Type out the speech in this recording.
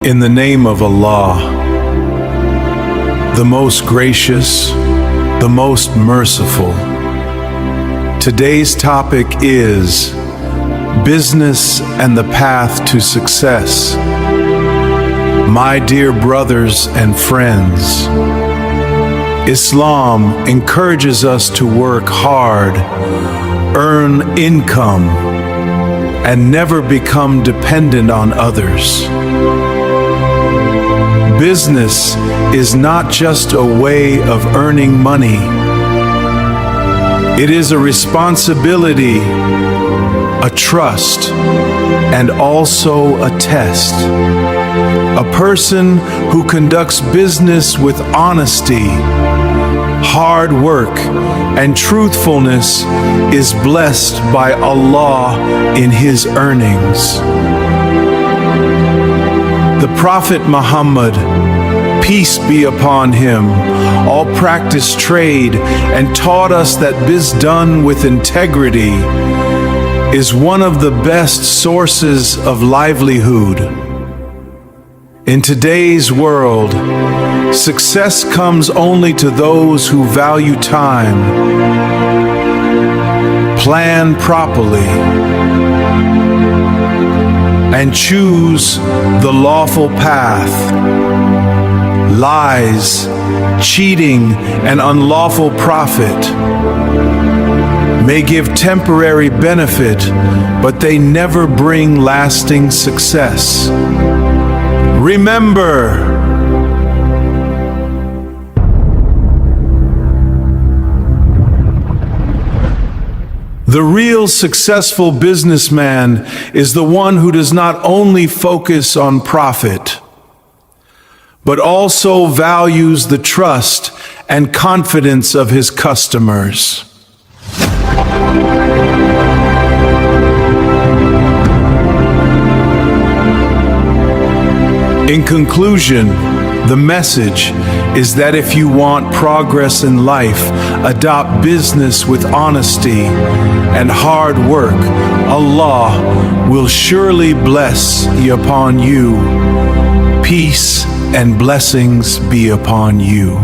In the name of Allah, the most gracious, the most merciful. Today's topic is business and the path to success. My dear brothers and friends, Islam encourages us to work hard, earn income, and never become dependent on others. Business is not just a way of earning money. It is a responsibility, a trust, and also a test. A person who conducts business with honesty, hard work, and truthfulness is blessed by Allah in his earnings. The Prophet Muhammad, peace be upon him, all practiced trade and taught us that biz done with integrity is one of the best sources of livelihood. In today's world, success comes only to those who value time, plan properly, and choose the lawful path. Lies, cheating, and unlawful profit may give temporary benefit, but they never bring lasting success. Remember, the real successful businessman is the one who does not only focus on profit, but also values the trust and confidence of his customers. In conclusion, the message is that if you want progress in life, adopt business with honesty and hard work. Allah will surely bless upon you. Peace and blessings be upon you.